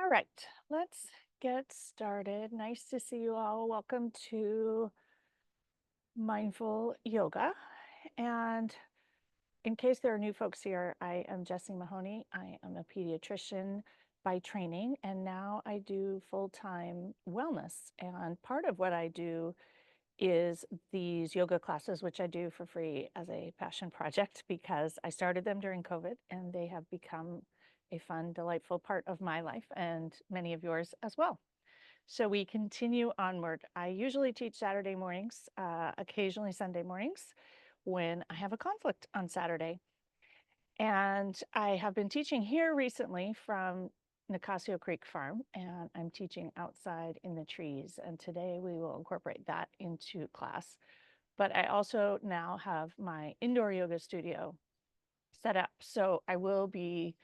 All right, let's get started. Nice to see you all. Welcome to Mindful Yoga. And in case there are new folks here, I am Jessie Mahoney. I am a pediatrician by training, and now I do full-time wellness. And part of what I do is these yoga classes, which I do for free as a passion project because I started them during COVID and they have become a fun, delightful part of my life and many of yours as well. So we continue onward. I usually teach Saturday mornings, occasionally Sunday mornings when I have a conflict on Saturday. And I have been teaching here recently from Nicasio Creek Farm, and I'm teaching outside in the trees. And today we will incorporate that into class. But I also now have my indoor yoga studio set up. So I will be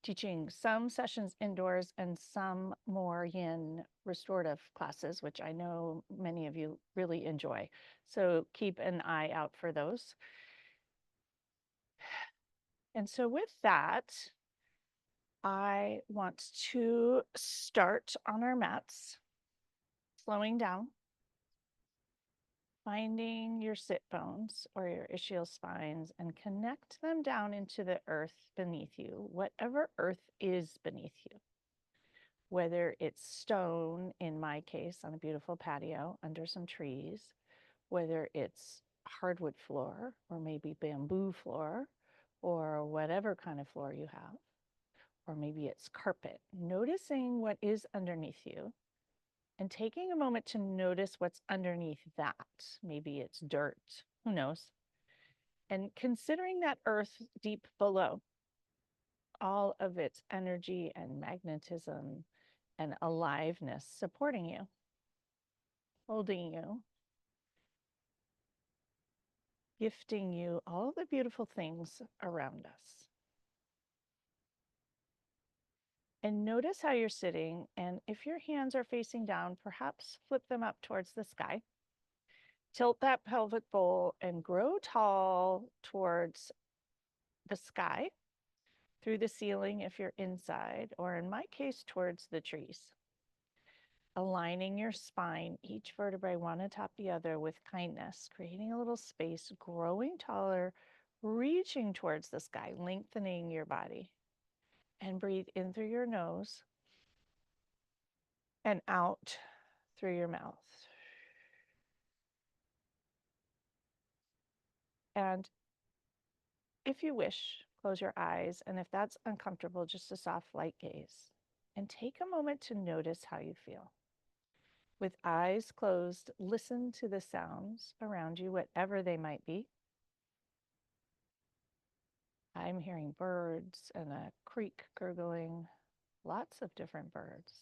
teaching some sessions indoors and some more yin restorative classes, which I know many of you really enjoy. So keep an eye out for those. And so with that, I want to start on our mats, slowing down, finding your sit bones or your ischial spines and connect them down into the earth beneath you, whatever earth is beneath you, whether it's stone, in my case, on a beautiful patio under some trees, whether it's hardwood floor or maybe bamboo floor or whatever kind of floor you have, or maybe it's carpet, noticing what is underneath you and taking a moment to notice what's underneath that. Maybe it's dirt, who knows? And considering that earth deep below, all of its energy and magnetism and aliveness supporting you, holding you, gifting you all the beautiful things around us. And notice how you're sitting. And if your hands are facing down, perhaps flip them up towards the sky. Tilt that pelvic bowl and grow tall towards the sky, through the ceiling if you're inside, or in my case, towards the trees. Aligning your spine, each vertebrae one atop the other with kindness, creating a little space, growing taller, reaching towards the sky, lengthening your body. And breathe in through your nose and out through your mouth. And if you wish, close your eyes. And if that's uncomfortable, just a soft, light gaze. And take a moment to notice how you feel. With eyes closed, listen to the sounds around you, whatever they might be. I'm hearing birds and a creek gurgling, lots of different birds.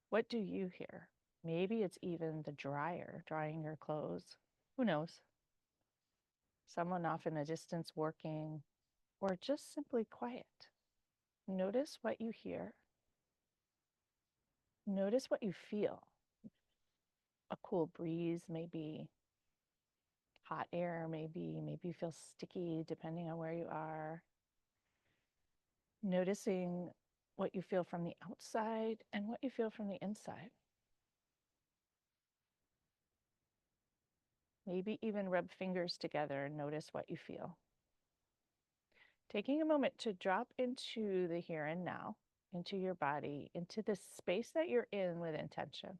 What do you hear? Maybe it's even the dryer drying your clothes. Who knows? Someone off in the distance working, or just simply quiet. Notice what you hear. Notice what you feel. A cool breeze, maybe hot air, maybe you feel sticky depending on where you are. Noticing what you feel from the outside and what you feel from the inside. Maybe even rub fingers together and notice what you feel. Taking a moment to drop into the here and now, into your body, into the space that you're in with intention.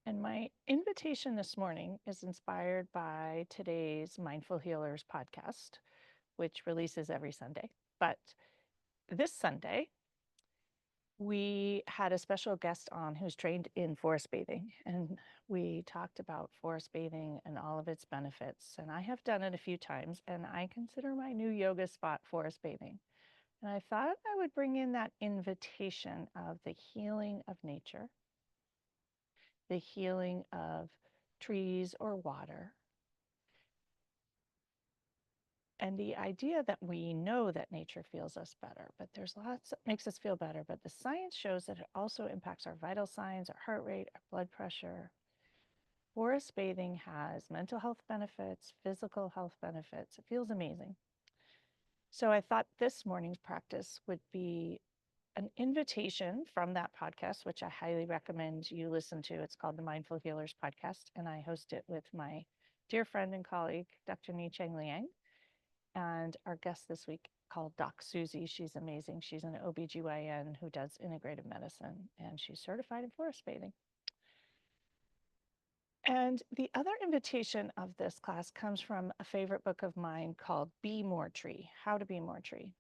And my invitation this morning is inspired by today's Mindful Healers podcast, which releases every Sunday. But this Sunday, we had a special guest on who's trained in forest bathing, and we talked about forest bathing and all of its benefits. And I have done it a few times, and I consider my new yoga spot forest bathing. And I thought I would bring in that invitation of the healing of nature, the healing of trees or water, and the idea that we know that nature feels us better, but there's lots that makes us feel better. But the science shows that it also impacts our vital signs, our heart rate, our blood pressure. Forest bathing has mental health benefits, physical health benefits. It feels amazing. So I thought this morning's practice would be an invitation from that podcast, which I highly recommend you listen to. It's called the Mindful Healers Podcast, and I host it with my dear friend and colleague, Dr. Ni Cheng Liang, and our guest this week called Doc Susie. She's amazing. She's an OBGYN who does integrative medicine, and she's certified in forest bathing. And the other invitation of this class comes from a favorite book of mine called Be More Tree, How to Be More Tree.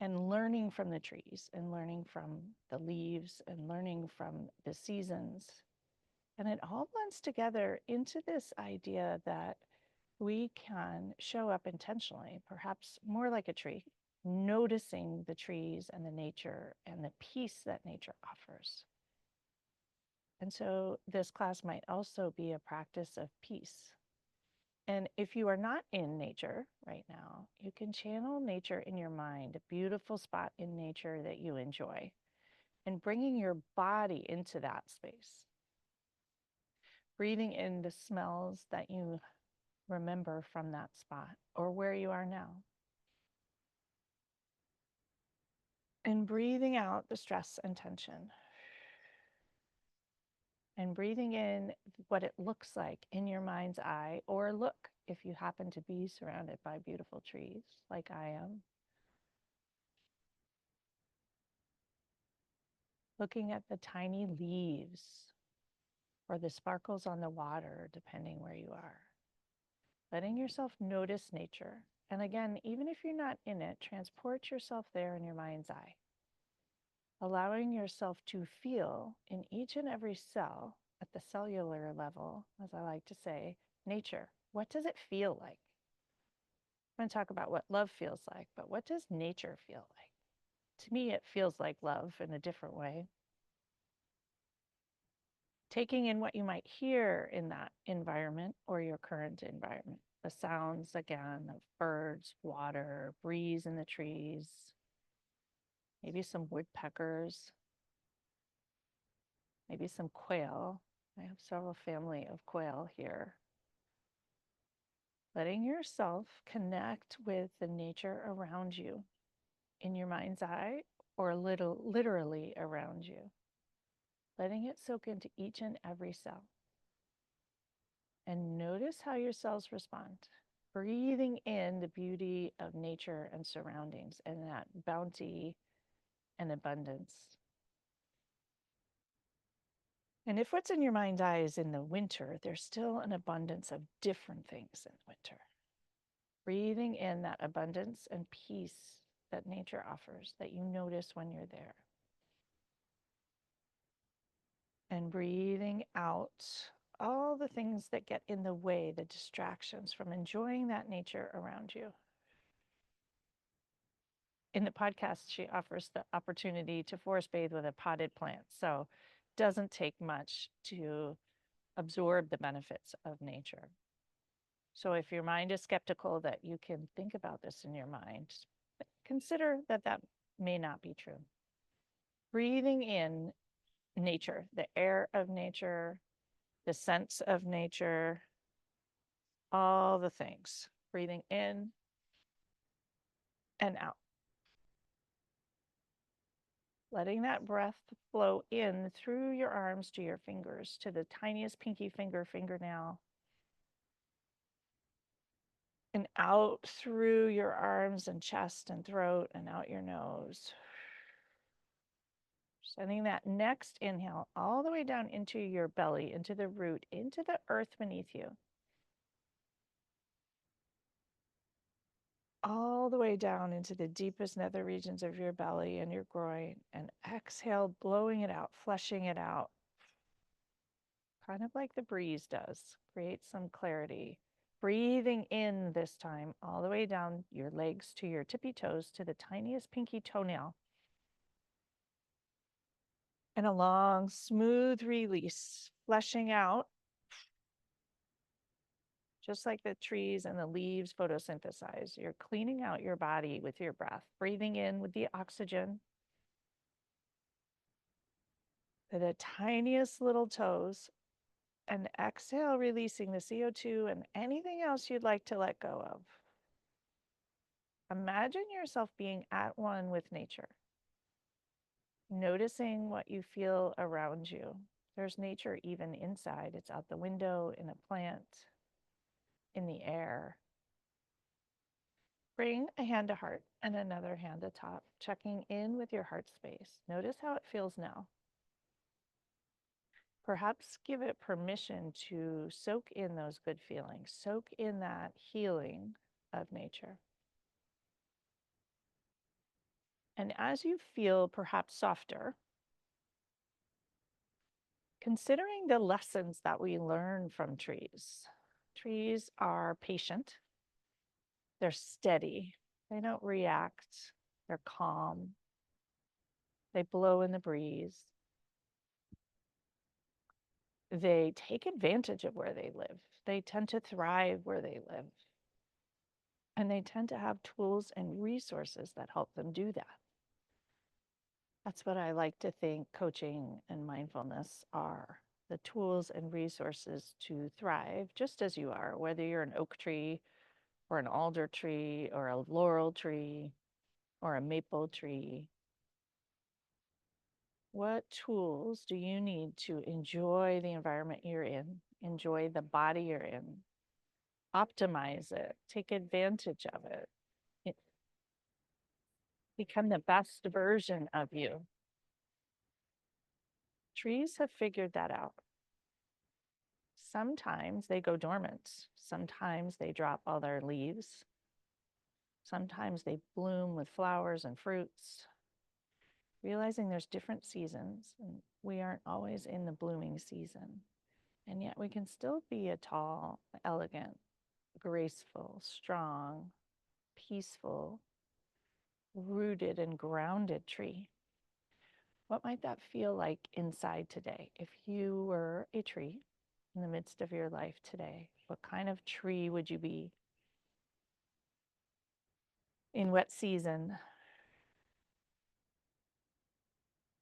And learning from the trees and learning from the leaves and learning from the seasons. And it all blends together into this idea that we can show up intentionally, perhaps more like a tree, noticing the trees and the nature and the peace that nature offers. And so this class might also be a practice of peace. And if you are not in nature right now, you can channel nature in your mind, a beautiful spot in nature that you enjoy, and bringing your body into that space. Breathing in the smells that you remember from that spot or where you are now. And breathing out the stress and tension. And breathing in what it looks like in your mind's eye, or look if you happen to be surrounded by beautiful trees like I am. Looking at the tiny leaves or the sparkles on the water, depending where you are. Letting yourself notice nature. And again, even if you're not in it, transport yourself there in your mind's eye. Allowing yourself to feel in each and every cell at the cellular level, as I like to say, nature. What does it feel like? I'm going to talk about what love feels like, but what does nature feel like? To me, it feels like love in a different way. Taking in what you might hear in that environment or your current environment. The sounds, again, of birds, water, breeze in the trees, maybe some woodpeckers, maybe some quail. I have several family of quail here. Letting yourself connect with the nature around you in your mind's eye or literally around you. Letting it soak into each and every cell. And notice how your cells respond. Breathing in the beauty of nature and surroundings and that bounty and abundance. And if what's in your mind's eye is in the winter, there's still an abundance of different things in winter. Breathing in that abundance and peace that nature offers that you notice when you're there. And breathing out all the things that get in the way, the distractions from enjoying that nature around you. In the podcast, she offers the opportunity to forest bathe with a potted plant. So it doesn't take much to absorb the benefits of nature. So if your mind is skeptical that you can think about this in your mind, consider that that may not be true. Breathing in nature, the air of nature, the sense of nature, all the things. Breathing in and out. Letting that breath flow in through your arms to your fingers, to the tiniest pinky fingernail, and out through your arms and chest and throat and out your nose. Sending that next inhale all the way down into your belly, into the root, into the earth beneath you. All the way down into the deepest nether regions of your belly and your groin, and exhale, blowing it out, flushing it out. Kind of like the breeze does. Create some clarity. Breathing in this time all the way down your legs to your tippy toes to the tiniest pinky toenail. And a long, smooth release, flushing out, just like the trees and the leaves photosynthesize. You're cleaning out your body with your breath, breathing in with the oxygen to the tiniest little toes, and exhale, releasing the CO2 and anything else you'd like to let go of. Imagine yourself being at one with nature. noticing what you feel around you. There's nature even inside. It's out the window, in a plant, in the air. Bring a hand to heart and another hand to top, checking in with your heart space. Notice how it feels now. Perhaps give it permission to soak in those good feelings, soak in that healing of nature. And as you feel perhaps softer, considering the lessons that we learn from trees. Trees are patient, they're steady, they don't react, they're calm, they blow in the breeze. They take advantage of where they live. They tend to thrive where they live. And they tend to have tools and resources that help them do that. That's what I like to think coaching and mindfulness are, the tools and resources to thrive just as you are, whether you're an oak tree or an alder tree or a laurel tree or a maple tree. What tools do you need to enjoy the environment you're in, enjoy the body you're in, optimize it, take advantage of it, become the best version of you? Trees have figured that out. Sometimes they go dormant. Sometimes they drop all their leaves. Sometimes they bloom with flowers and fruits. Realizing there's different seasons and we aren't always in the blooming season. And yet we can still be a tall, elegant, graceful, strong, peaceful, rooted and grounded tree. What might that feel like inside today? If you were a tree in the midst of your life today, what kind of tree would you be? In what season?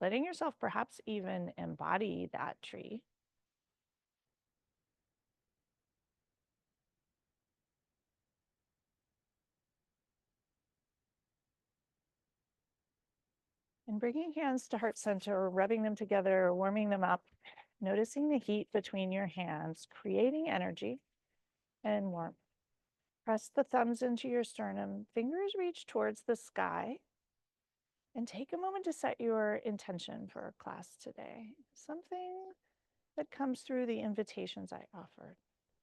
Letting yourself perhaps even embody that tree. And bringing hands to heart center, rubbing them together, warming them up, noticing the heat between your hands, creating energy and warmth. Press the thumbs into your sternum, fingers reach towards the sky, and take a moment to set your intention for a class today. Something that comes through the invitations I offered,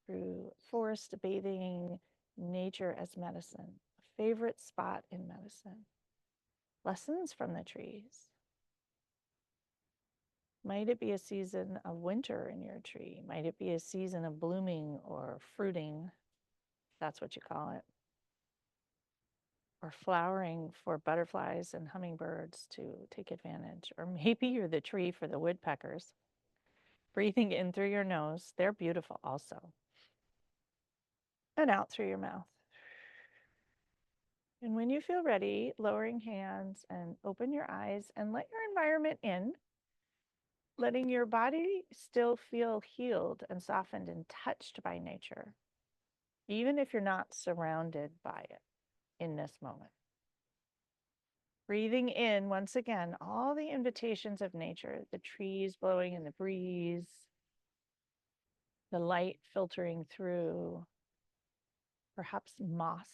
through forest bathing, nature as medicine, a favorite spot in medicine, lessons from the trees. Might it be a season of winter in your tree? Might it be a season of blooming or fruiting? That's what you call it. Or flowering for butterflies and hummingbirds to take advantage. Or maybe you're the tree for the woodpeckers. Breathing in through your nose, they're beautiful also. And out through your mouth. And when you feel ready, lowering hands and open your eyes and let your environment in, letting your body still feel healed and softened and touched by nature, even if you're not surrounded by it in this moment. Breathing in, once again, all the invitations of nature, the trees blowing in the breeze, the light filtering through, perhaps moss,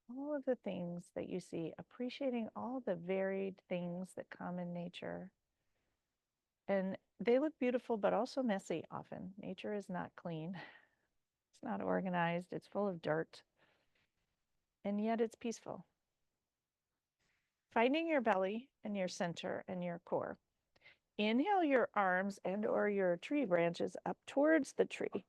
all of the things that you see, appreciating all the varied things that come in nature. And they look beautiful, but also messy often. Nature is not clean. It's not organized. It's full of dirt. And yet it's peaceful. Finding your belly and your center and your core. Inhale your arms and or your tree branches up towards the tree.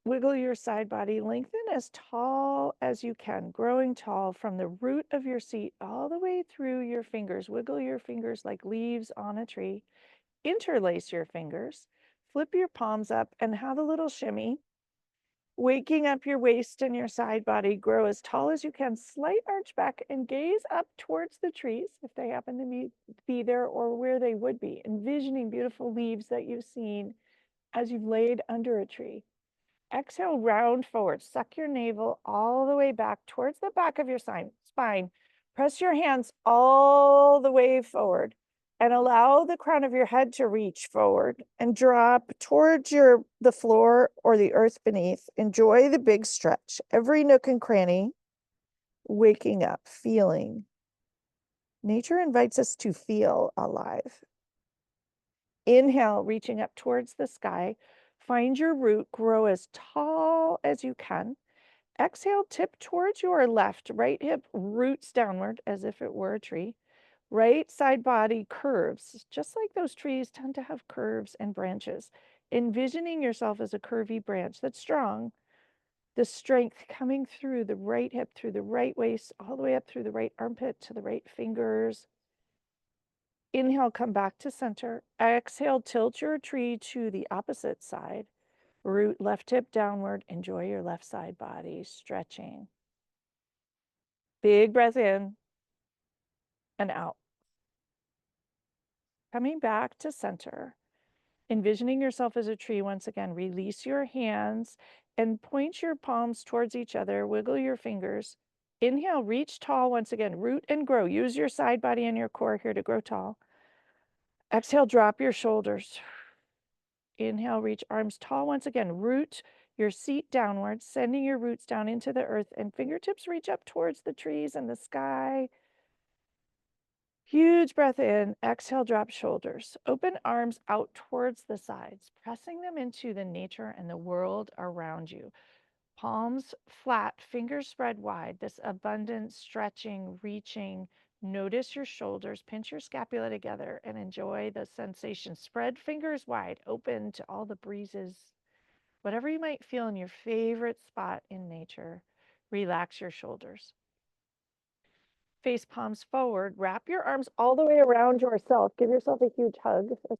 Wiggle your side body, lengthen as tall as you can, growing tall from the root of your seat all the way through your fingers. Wiggle your fingers like leaves on a tree. Interlace your fingers, flip your palms up and have a little shimmy. Waking up your waist and your side body, grow as tall as you can, slight arch back and gaze up towards the trees if they happen to be there or where they would be, envisioning beautiful leaves that you've seen as you've laid under a tree. Exhale, round forward, suck your navel all the way back towards the back of your spine. Press your hands all the way forward. And allow the crown of your head to reach forward and drop towards the floor or the earth beneath. Enjoy the big stretch. Every nook and cranny, waking up, feeling. Nature invites us to feel alive. Inhale, reaching up towards the sky. Find your root, grow as tall as you can. Exhale, tip towards your left, right hip roots downward as if it were a tree. Right side body curves, just like those trees tend to have curves and branches. Envisioning yourself as a curvy branch that's strong, the strength coming through the right hip, through the right waist, all the way up through the right armpit to the right fingers. Inhale, come back to center. Exhale, tilt your tree to the opposite side. Root left hip downward. Enjoy your left side body stretching. Big breath in and out. Coming back to center. Envisioning yourself as a tree once again. Release your hands and point your palms towards each other. Wiggle your fingers. Inhale, reach tall once again. Root and grow. Use your side body and your core here to grow tall. Exhale, drop your shoulders. Inhale, reach arms tall once again. Root your seat downwards, sending your roots down into the earth, and fingertips reach up towards the trees and the sky. Huge breath in. Exhale, drop shoulders. Open arms out towards the sides, pressing them into the nature and the world around you. Palms flat, fingers spread wide. This abundant stretching, reaching. Notice your shoulders, pinch your scapula together, and enjoy the sensation. Spread fingers wide, open to all the breezes. Whatever you might feel in your favorite spot in nature, relax your shoulders. Face palms forward, wrap your arms all the way around yourself. Give yourself a huge hug. A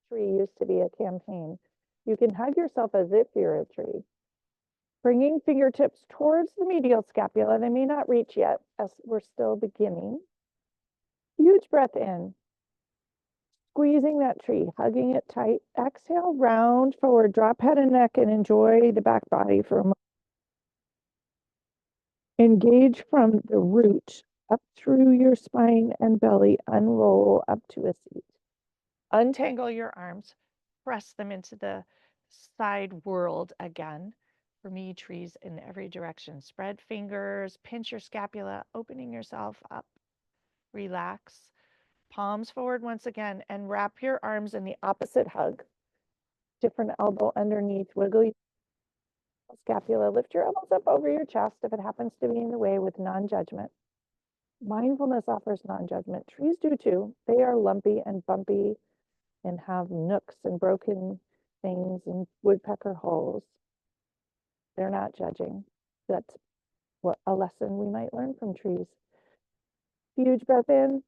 tree used to be a campaign. You can hug yourself as if you're a tree. Bringing fingertips towards the medial scapula. They may not reach yet as we're still beginning. Huge breath in. Squeezing that tree, hugging it tight. Exhale, round forward, drop head and neck, and enjoy the back body for a moment. Engage from the root up through your spine and belly. Unroll up to a seat. Untangle your arms. Press them into the side world again. For me, trees in every direction. Spread fingers, pinch your scapula, opening yourself up. Relax. Palms forward once again, and wrap your arms in the opposite hug. Different elbow underneath. Wiggle your scapula. Lift your elbows up over your chest if it happens to be in the way with non-judgment. Mindfulness offers non-judgment. Trees do too. They are lumpy and bumpy and have nooks and broken things and woodpecker holes. They're not judging. That's what a lesson we might learn from trees. Huge breath in,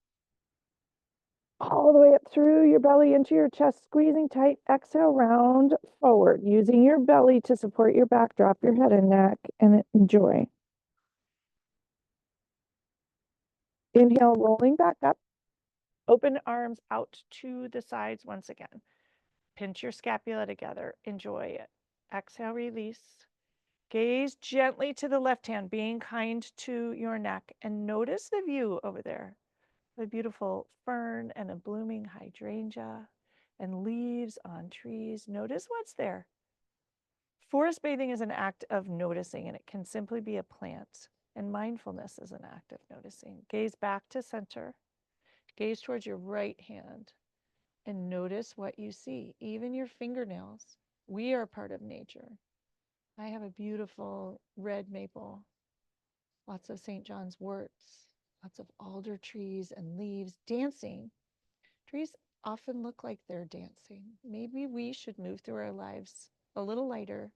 all the way up through your belly into your chest, squeezing tight. Exhale, round forward, using your belly to support your back. Drop your head and neck and enjoy. Inhale, rolling back up. Open arms out to the sides once again. Pinch your scapula together. Enjoy it. Exhale, release. Gaze gently to the left hand, being kind to your neck, and notice the view over there. A beautiful fern and a blooming hydrangea and leaves on trees. Notice what's there. Forest bathing is an act of noticing, and it can simply be a plant. And mindfulness is an act of noticing. Gaze back to center. Gaze towards your right hand and notice what you see, even your fingernails. We are part of nature. I have a beautiful red maple, lots of St. John's worts, lots of alder trees and leaves dancing. Trees often look like they're dancing. Maybe we should move through our lives a little lighter,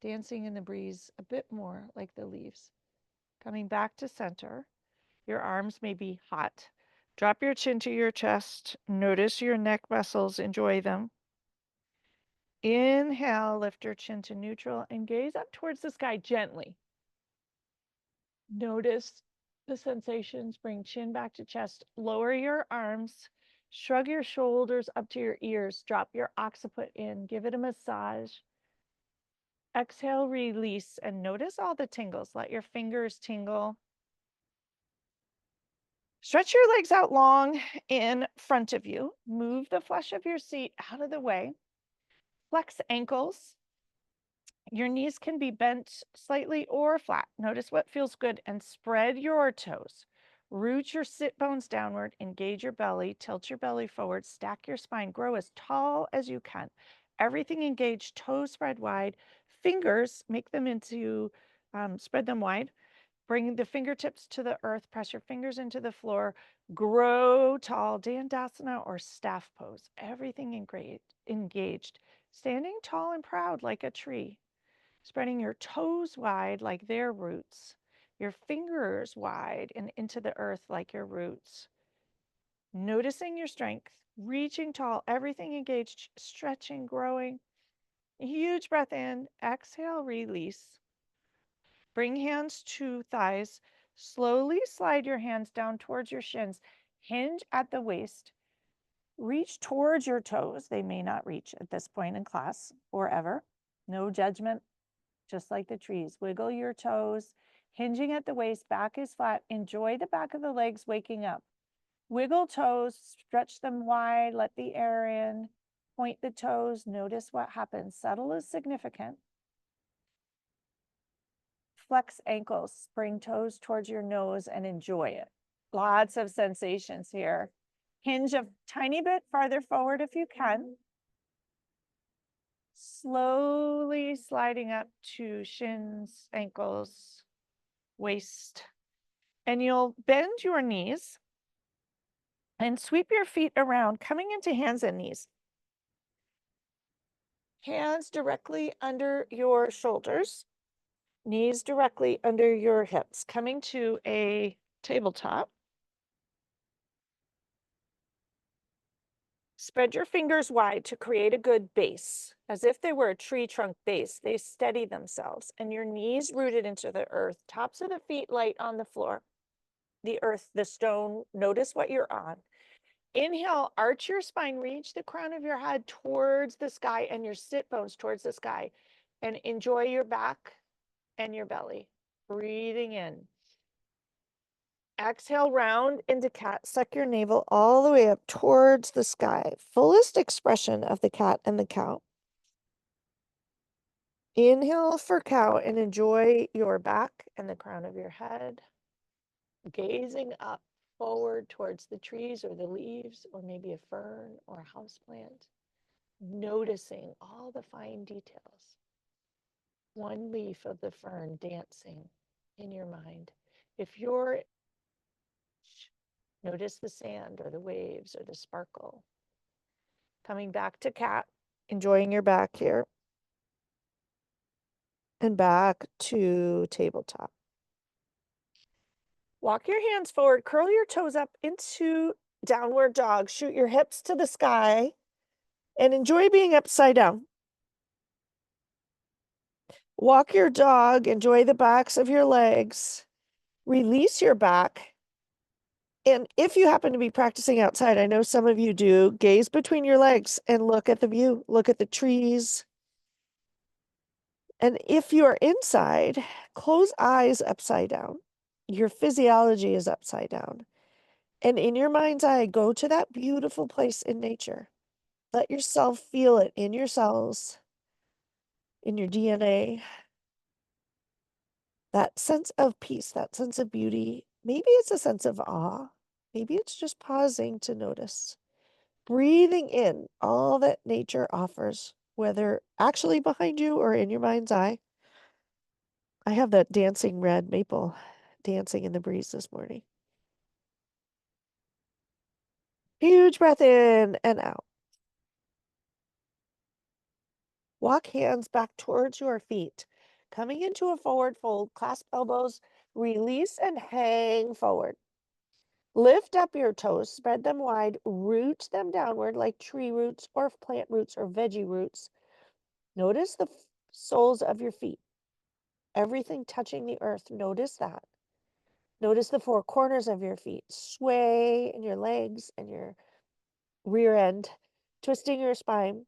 dancing in the breeze a bit more like the leaves. Coming back to center, your arms may be hot. Drop your chin to your chest. Notice your neck muscles. Enjoy them. Inhale, lift your chin to neutral and gaze up towards the sky gently. Notice the sensations. Bring chin back to chest. Lower your arms. Shrug your shoulders up to your ears. Drop your occiput in. Give it a massage. Exhale, release, and notice all the tingles. Let your fingers tingle. Stretch your legs out long in front of you. Move the flesh of your seat out of the way. Flex ankles. Your knees can be bent slightly or flat. Notice what feels good and spread your toes. Root your sit bones downward, engage your belly, tilt your belly forward, stack your spine, grow as tall as you can. Everything engaged, toes spread wide, fingers, make them into, spread them wide. Bring the fingertips to the earth, press your fingers into the floor, grow tall, Dandasana or staff pose. Everything engaged, standing tall and proud like a tree. Spreading your toes wide like their roots, your fingers wide and into the earth like your roots. Noticing your strength, reaching tall, everything engaged, stretching, growing. Huge breath in, exhale, release. Bring hands to thighs. Slowly slide your hands down towards your shins. Hinge at the waist. Reach towards your toes. They may not reach at this point in class or ever. No judgment, just like the trees. Wiggle your toes. Hinging at the waist, back is flat. Enjoy the back of the legs waking up. Wiggle toes, stretch them wide, let the air in. Point the toes, notice what happens. Subtle is significant. Flex ankles, bring toes towards your nose and enjoy it. Lots of sensations here. Hinge a tiny bit farther forward if you can. Slowly sliding up to shins, ankles, waist. And you'll bend your knees and sweep your feet around, coming into hands and knees. Hands directly under your shoulders, knees directly under your hips, coming to a tabletop. Spread your fingers wide to create a good base, as if they were a tree trunk base. They steady themselves, and your knees rooted into the earth, tops of the feet light on the floor. The earth, the stone, notice what you're on. Inhale, arch your spine, reach the crown of your head towards the sky and your sit bones towards the sky, and enjoy your back and your belly. Breathing in. Exhale, round into cat. Suck your navel all the way up towards the sky. Fullest expression of the cat and the cow. Inhale for cow and enjoy your back and the crown of your head. Gazing up forward towards the trees or the leaves or maybe a fern or a houseplant. Noticing all the fine details. One leaf of the fern dancing in your mind. If you're notice the sand or the waves or the sparkle. Coming back to cat, enjoying your back here. And back to tabletop. Walk your hands forward, curl your toes up into downward dog. Shoot your hips to the sky and enjoy being upside down. Walk your dog, enjoy the backs of your legs. Release your back. And if you happen to be practicing outside, I know some of you do, gaze between your legs and look at the view, look at the trees. And if you are inside, close eyes upside down. Your physiology is upside down. And in your mind's eye, go to that beautiful place in nature. Let yourself feel it in your cells, in your DNA. That sense of peace, that sense of beauty. Maybe it's a sense of awe. Maybe it's just pausing to notice. Breathing in all that nature offers, whether actually behind you or in your mind's eye. I have that dancing red maple dancing in the breeze this morning. Huge breath in and out. Walk hands back towards your feet. Coming into a forward fold, clasp elbows, release and hang forward. Lift up your toes, spread them wide, root them downward like tree roots or plant roots or veggie roots. Notice the soles of your feet. Everything touching the earth, notice that. Notice the four corners of your feet. Sway in your legs and your rear end, twisting your spine,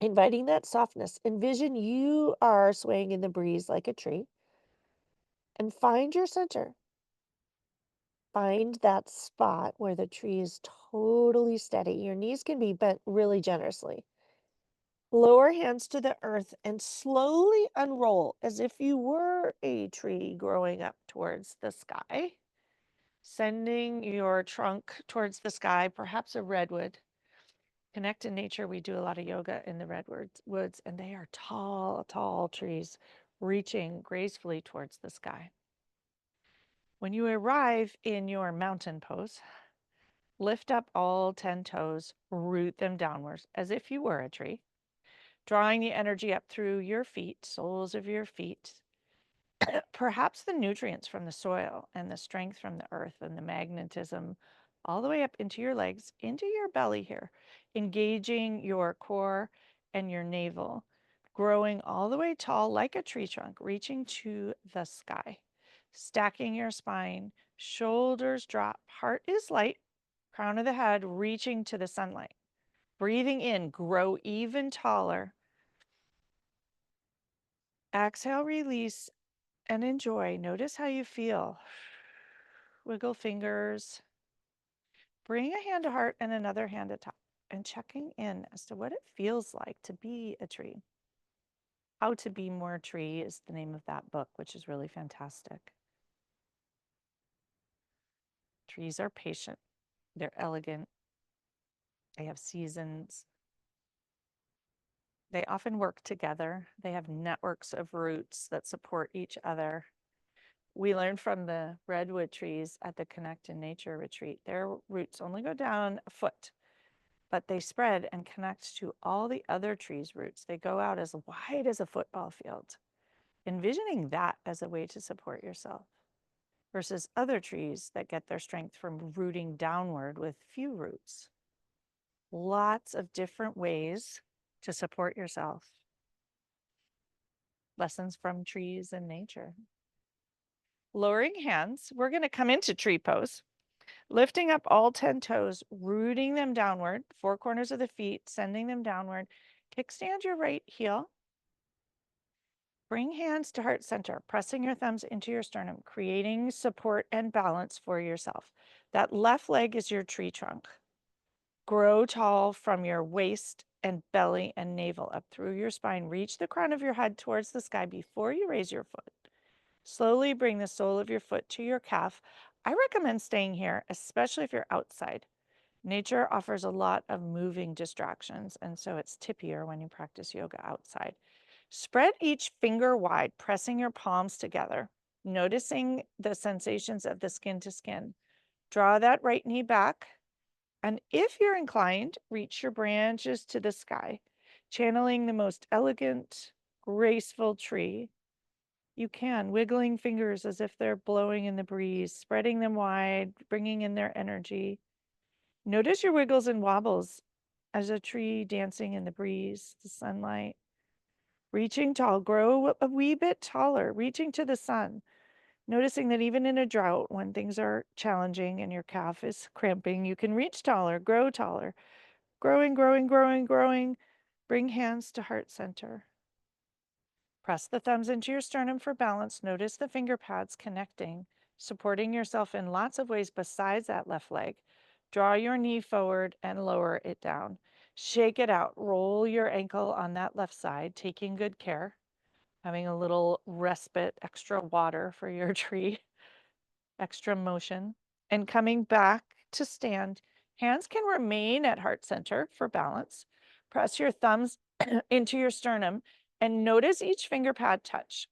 inviting that softness. Envision you are swaying in the breeze like a tree and find your center. find that spot where the tree is totally steady. Your knees can be bent really generously. Lower hands to the earth and slowly unroll as if you were a tree growing up towards the sky, sending your trunk towards the sky, perhaps a redwood. Connect in nature. We do a lot of yoga in the redwoods, and they are tall, tall trees reaching gracefully towards the sky. When you arrive in your mountain pose, lift up all 10 toes, root them downwards as if you were a tree, drawing the energy up through your feet, soles of your feet, perhaps the nutrients from the soil and the strength from the earth and the magnetism all the way up into your legs, into your belly here, engaging your core and your navel, growing all the way tall like a tree trunk, reaching to the sky, stacking your spine, shoulders drop, heart is light, crown of the head reaching to the sunlight. Breathing in, grow even taller. Exhale, release, and enjoy. Notice how you feel. Wiggle fingers. Bring a hand to heart and another hand to top, and checking in as to what it feels like to be a tree. How to Be More Tree is the name of that book, which is really fantastic. Trees are patient, they're elegant, they have seasons. They often work together. They have networks of roots that support each other. We learned from the redwood trees at the Connect in Nature retreat, their roots only go down a foot, but they spread and connect to all the other trees' roots. They go out as wide as a football field. Envisioning that as a way to support yourself versus other trees that get their strength from rooting downward with few roots. Lots of different ways to support yourself. Lessons from trees and nature. Lowering hands, we're going to come into tree pose. Lifting up all 10 toes, rooting them downward, four corners of the feet, sending them downward. Kickstand your right heel. Bring hands to heart center, pressing your thumbs into your sternum, creating support and balance for yourself. That left leg is your tree trunk. Grow tall from your waist and belly and navel up through your spine. Reach the crown of your head towards the sky before you raise your foot. Slowly bring the sole of your foot to your calf. I recommend staying here, especially if you're outside. Nature offers a lot of moving distractions, and so it's tippier when you practice yoga outside. Spread each finger wide, pressing your palms together, noticing the sensations of the skin to skin. Draw that right knee back, and if you're inclined, reach your branches to the sky, channeling the most elegant, graceful tree you can, wiggling fingers as if they're blowing in the breeze, spreading them wide, bringing in their energy. Notice your wiggles and wobbles as a tree dancing in the breeze, the sunlight. Reaching tall, grow a wee bit taller, reaching to the sun. Noticing that even in a drought, when things are challenging and your calf is cramping, you can reach taller, grow taller. Growing, growing, growing, growing. Bring hands to heart center. Press the thumbs into your sternum for balance. Notice the finger pads connecting, supporting yourself in lots of ways besides that left leg. Draw your knee forward and lower it down. Shake it out. Roll your ankle on that left side, taking good care, having a little respite, extra water for your tree, extra motion, and coming back to stand. Hands can remain at heart center for balance. Press your thumbs into your sternum and notice each finger pad touch.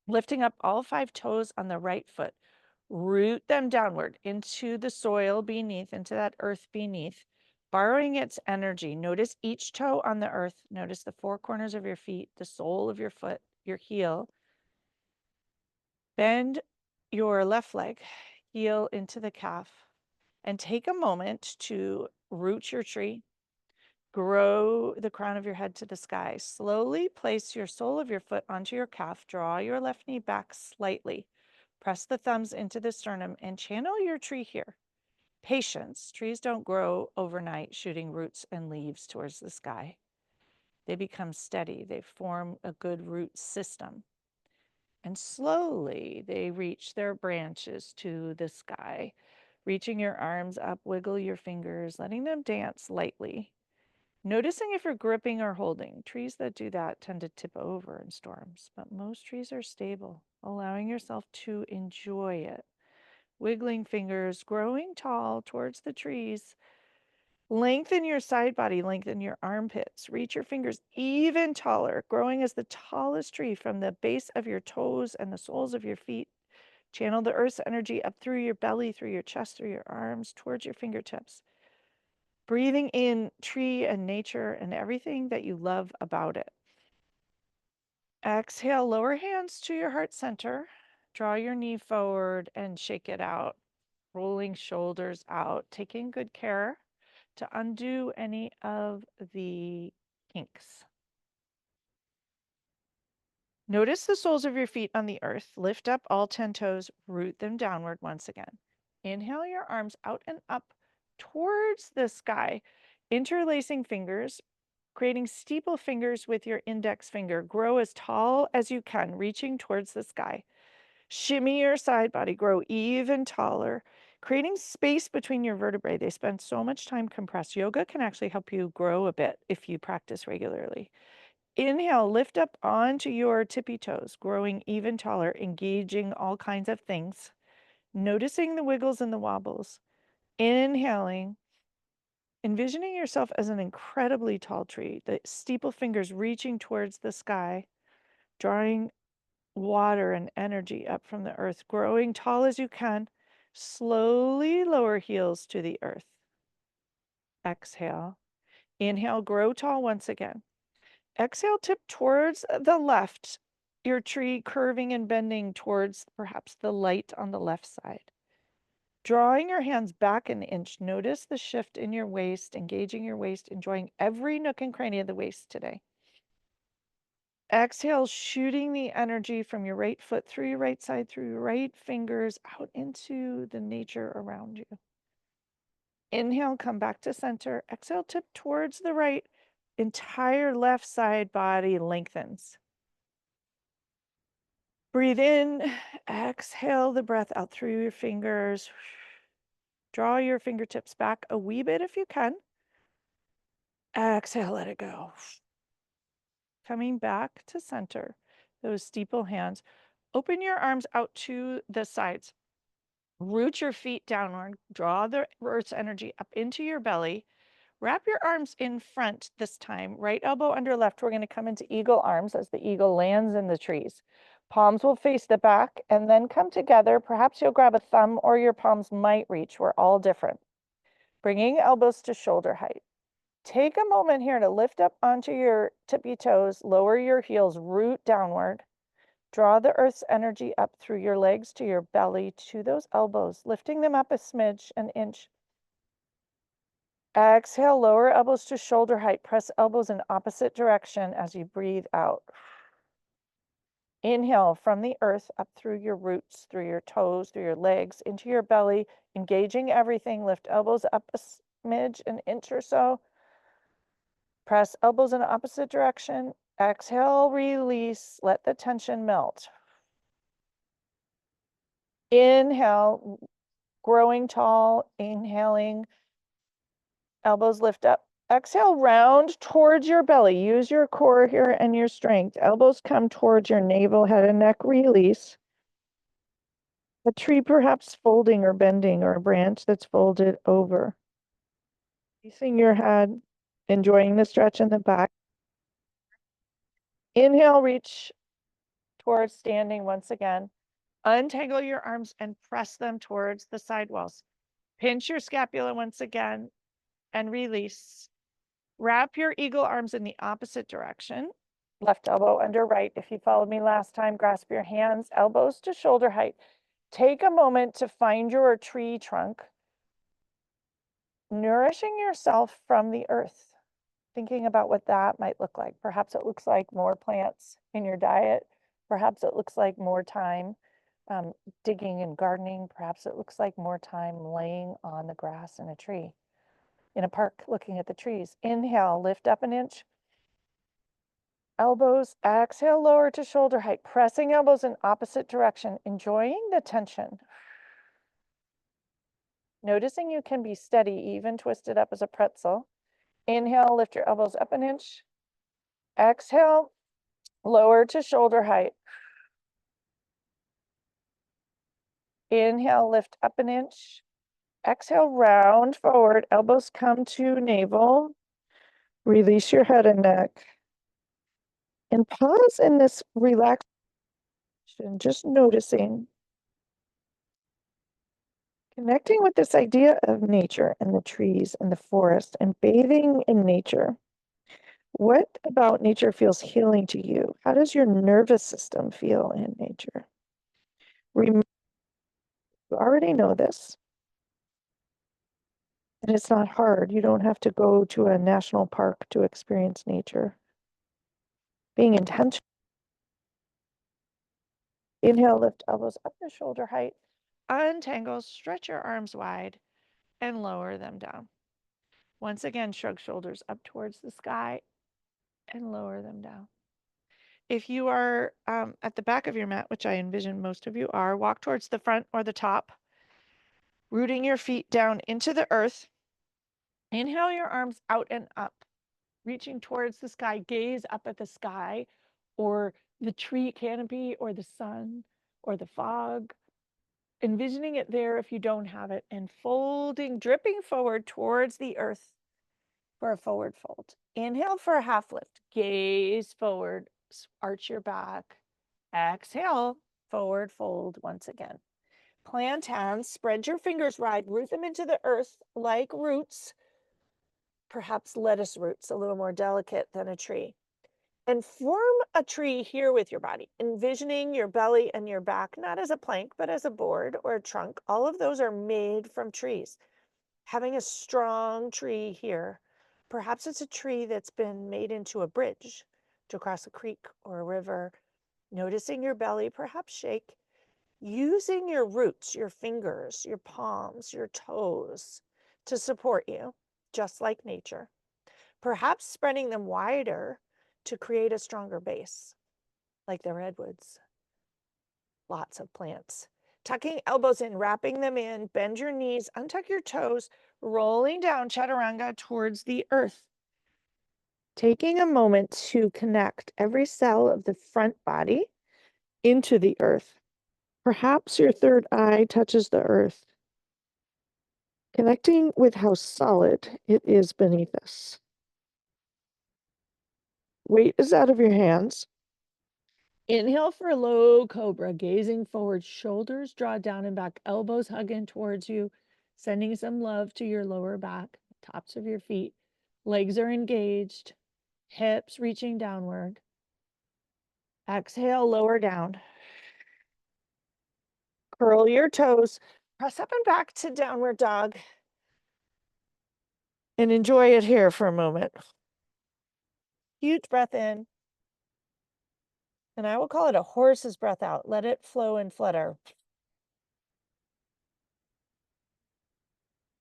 Lifting up all 5 toes on the right foot, root them downward into the soil beneath, into that earth beneath, borrowing its energy. Notice each toe on the earth. Notice the 4 corners of your feet, the sole of your foot, your heel. Bend your left leg, heel into the calf, and take a moment to root your tree. Grow the crown of your head to the sky. Slowly place your sole of your foot onto your calf. Draw your left knee back slightly. Press the thumbs into the sternum and channel your tree here. Patience. Trees don't grow overnight, shooting roots and leaves towards the sky. They become steady. They form a good root system. And slowly they reach their branches to the sky. Reaching your arms up, wiggle your fingers, letting them dance lightly. Noticing if you're gripping or holding. Trees that do that tend to tip over in storms, but most trees are stable, allowing yourself to enjoy it. Wiggling fingers, growing tall towards the trees. Lengthen your side body, lengthen your armpits. Reach your fingers even taller, growing as the tallest tree from the base of your toes and the soles of your feet. Channel the earth's energy up through your belly, through your chest, through your arms, towards your fingertips. Breathing in tree and nature and everything that you love about it. Exhale, lower hands to your heart center. Draw your knee forward and shake it out. Rolling shoulders out, taking good care to undo any of the kinks. Notice the soles of your feet on the earth. Lift up all 10 toes, root them downward once again. Inhale your arms out and up towards the sky, interlacing fingers, creating steeple fingers with your index finger. Grow as tall as you can, reaching towards the sky. Shimmy your side body, grow even taller, creating space between your vertebrae. They spend so much time compressed. Yoga can actually help you grow a bit if you practice regularly. Inhale, lift up onto your tippy toes, growing even taller, engaging all kinds of things, noticing the wiggles and the wobbles. Inhaling, envisioning yourself as an incredibly tall tree, the steeple fingers reaching towards the sky, drawing water and energy up from the earth, growing tall as you can. Slowly lower heels to the earth. Exhale. Inhale, grow tall once again. Exhale, tip towards the left, your tree curving and bending towards perhaps the light on the left side. Drawing your hands back an inch, notice the shift in your waist, engaging your waist, enjoying every nook and cranny of the waist today. Exhale, shooting the energy from your right foot through your right side, through your right fingers, out into the nature around you. Inhale, come back to center. Exhale, tip towards the right. Entire left side body lengthens. Breathe in, exhale the breath out through your fingers. Draw your fingertips back a wee bit if you can. Exhale, let it go. Coming back to center, those steeple hands. Open your arms out to the sides. Root your feet downward. Draw the earth's energy up into your belly. Wrap your arms in front this time. Right elbow under left. We're going to come into eagle arms as the eagle lands in the trees. Palms will face the back and then come together. Perhaps you'll grab a thumb or your palms might reach. We're all different. Bringing elbows to shoulder height. Take a moment here to lift up onto your tippy toes, lower your heels, root downward. Draw the earth's energy up through your legs to your belly to those elbows, lifting them up a smidge, an inch. Exhale, lower elbows to shoulder height. Press elbows in opposite direction as you breathe out. Inhale from the earth up through your roots, through your toes, through your legs, into your belly, engaging everything. Lift elbows up a smidge, an inch or so. Press elbows in opposite direction. Exhale, release, let the tension melt. Inhale, growing tall, inhaling, elbows lift up. Exhale, round towards your belly. Use your core here and your strength. Elbows come towards your navel, head and neck, release. A tree perhaps folding or bending, or a branch that's folded over. Releasing your head, enjoying the stretch in the back. Inhale, reach towards standing once again. Untangle your arms and press them towards the side walls. Pinch your scapula once again and release. Wrap your eagle arms in the opposite direction. Left elbow under right. If you followed me last time, grasp your hands, elbows to shoulder height. Take a moment to find your tree trunk, nourishing yourself from the earth. Thinking about what that might look like. Perhaps it looks like more plants in your diet. Perhaps it looks like more time digging and gardening. Perhaps it looks like more time laying on the grass in a tree, in a park, looking at the trees. Inhale, lift up an inch. elbows. Exhale, lower to shoulder height, pressing elbows in opposite direction, enjoying the tension. Noticing you can be steady, even twisted up as a pretzel. Inhale, lift your elbows up an inch. Exhale, lower to shoulder height. Inhale, lift up an inch. Exhale, round forward, elbows come to navel. Release your head and neck. And pause in this relaxation, just noticing. Connecting with this idea of nature and the trees and the forest and bathing in nature. What about nature feels healing to you? How does your nervous system feel in nature? You already know this. And it's not hard. You don't have to go to a national park to experience nature. Being intentional. Inhale, lift elbows up to shoulder height. Untangle, stretch your arms wide, and lower them down. Once again, shrug shoulders up towards the sky and lower them down. If you are at the back of your mat, which I envision most of you are, walk towards the front or the top, rooting your feet down into the earth. Inhale your arms out and up, reaching towards the sky. Gaze up at the sky or the tree canopy or the sun or the fog. Envisioning it there if you don't have it, and folding, dripping forward towards the earth for a forward fold. Inhale for a half lift. Gaze forward, arch your back. Exhale, forward fold once again. Plant hands, spread your fingers wide, root them into the earth like roots, perhaps lettuce roots, a little more delicate than a tree. And form a tree here with your body, envisioning your belly and your back, not as a plank, but as a board or a trunk. All of those are made from trees. Having a strong tree here, perhaps it's a tree that's been made into a bridge to cross a creek or a river. Noticing your belly perhaps shake, using your roots, your fingers, your palms, your toes to support you, just like nature. Perhaps spreading them wider to create a stronger base, like the redwoods. Lots of plants. Tucking elbows in, wrapping them in, bend your knees, untuck your toes, rolling down chaturanga towards the earth. Taking a moment to connect every cell of the front body into the earth. Perhaps your third eye touches the earth, connecting with how solid it is beneath us. Weight is out of your hands. Inhale for a low cobra, gazing forward, shoulders draw down and back, elbows hug in towards you, sending some love to your lower back, tops of your feet. Legs are engaged, hips reaching downward. Exhale, lower down. Curl your toes, press up and back to downward dog. And enjoy it here for a moment. Huge breath in. And I will call it a horse's breath out. Let it flow and flutter.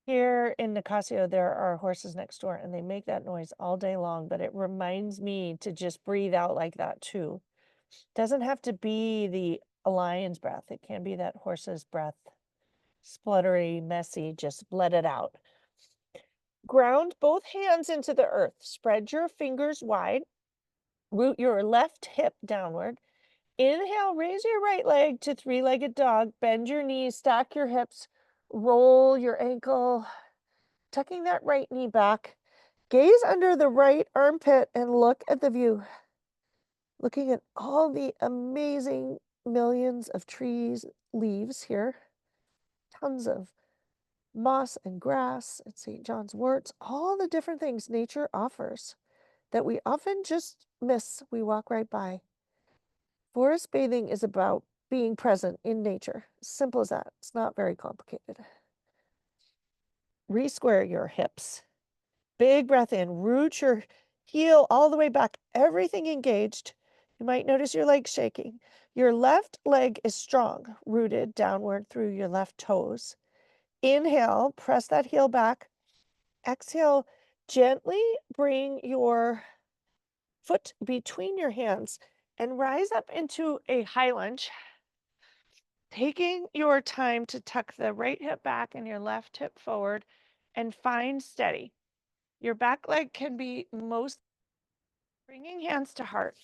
Here in Nicasio, there are horses next door, and they make that noise all day long, but it reminds me to just breathe out like that too. Doesn't have to be the lion's breath. It can be that horse's breath. Spluttery, messy, just let it out. Ground both hands into the earth. Spread your fingers wide. Root your left hip downward. Inhale, raise your right leg to three-legged dog. Bend your knees, stack your hips, roll your ankle, tucking that right knee back. Gaze under the right armpit and look at the view. Looking at all the amazing millions of trees, leaves here. Tons of moss and grass and St. John's worts, all the different things nature offers that we often just miss. We walk right by. Forest bathing is about being present in nature. Simple as that. It's not very complicated. Re-square your hips. Big breath in. Root your heel all the way back. Everything engaged. You might notice your legs shaking. Your left leg is strong, rooted downward through your left toes. Inhale, press that heel back. Exhale, gently bring your foot between your hands and rise up into a high lunge, taking your time to tuck the right hip back and your left hip forward and find steady. Your back leg can be most bringing hands to heart.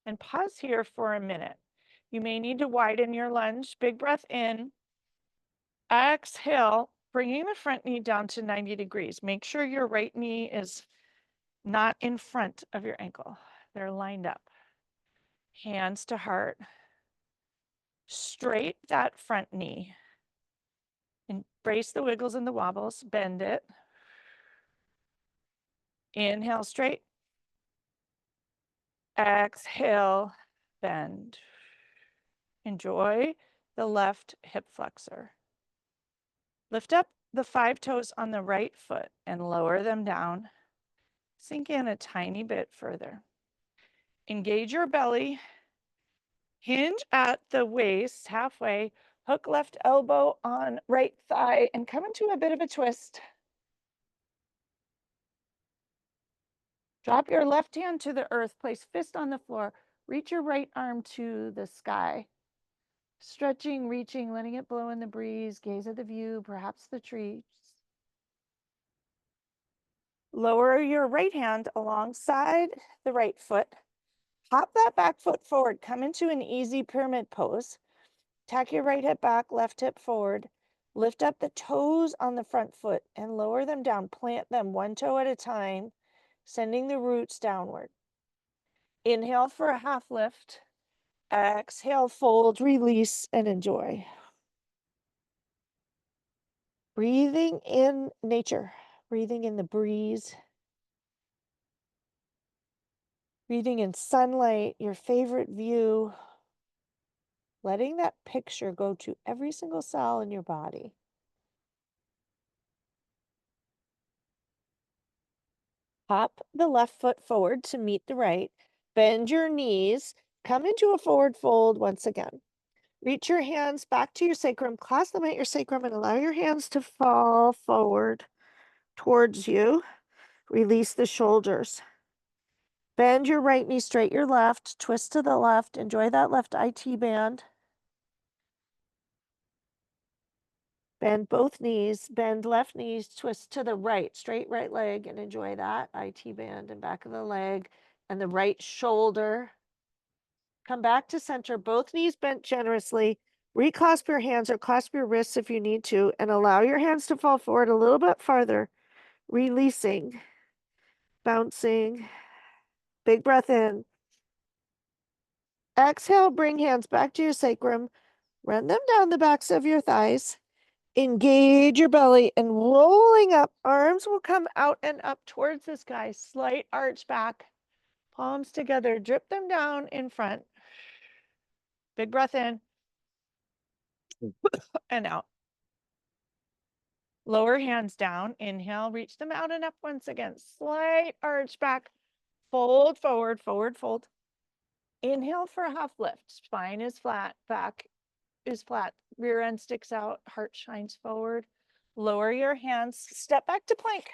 And pause here for a minute. You may need to widen your lunge. Big breath in. Exhale, bringing the front knee down to 90 degrees. Make sure your right knee is not in front of your ankle. They're lined up. Hands to heart. Straight that front knee. Embrace the wiggles and the wobbles. Bend it. Inhale straight. Exhale, bend. Enjoy the left hip flexor. Lift up the 5 toes on the right foot and lower them down. Sink in a tiny bit further. Engage your belly. Hinge at the waist halfway. Hook left elbow on right thigh and come into a bit of a twist. Drop your left hand to the earth. Place fist on the floor. Reach your right arm to the sky. Stretching, reaching, letting it blow in the breeze. Gaze at the view, perhaps the trees. Lower your right hand alongside the right foot. Hop that back foot forward. Come into an easy pyramid pose. Tack your right hip back, left hip forward. Lift up the toes on the front foot and lower them down. Plant them one toe at a time, sending the roots downward. Inhale for a half lift. Exhale, fold, release, and enjoy. Breathing in nature, breathing in the breeze, breathing in sunlight, your favorite view, letting that picture go to every single cell in your body. Hop the left foot forward to meet the right. Bend your knees. Come into a forward fold once again. Reach your hands back to your sacrum. Clasp them at your sacrum and allow your hands to fall forward towards you. Release the shoulders. Bend your right knee, straight your left. Twist to the left. Enjoy that left IT band. Bend both knees. Bend left knees. Twist to the right. Straight right leg and enjoy that IT band and back of the leg and the right shoulder. Come back to center. Both knees bent generously. Reclasp your hands or clasp your wrists if you need to and allow your hands to fall forward a little bit farther. Releasing. Bouncing. Big breath in. Exhale, bring hands back to your sacrum. Run them down the backs of your thighs. Engage your belly and rolling up. Arms will come out and up towards the sky. Slight arch back. Palms together. Drip them down in front. Big breath in and out. Lower hands down. Inhale, reach them out and up once again. Slight arch back. Fold forward, forward fold. Inhale for a half lift. Spine is flat, back is flat. Rear end sticks out, heart shines forward. Lower your hands, step back to plank.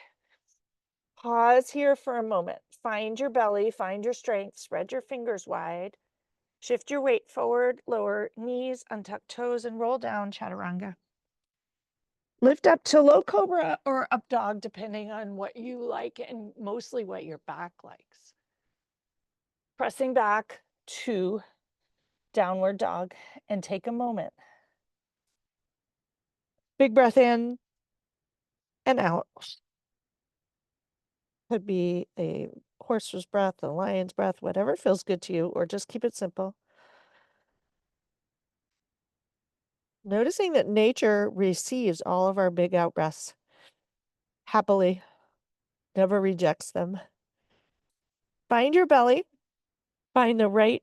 Pause here for a moment. Find your belly, find your strength, spread your fingers wide. Shift your weight forward, lower knees, untuck toes, and roll down, chaturanga. Lift up to low cobra or up dog, depending on what you like and mostly what your back likes. Pressing back to downward dog and take a moment. Big breath in and out. Could be a horse's breath, a lion's breath, whatever feels good to you, or just keep it simple. Noticing that nature receives all of our big out breaths happily, never rejects them. Find your belly, find the right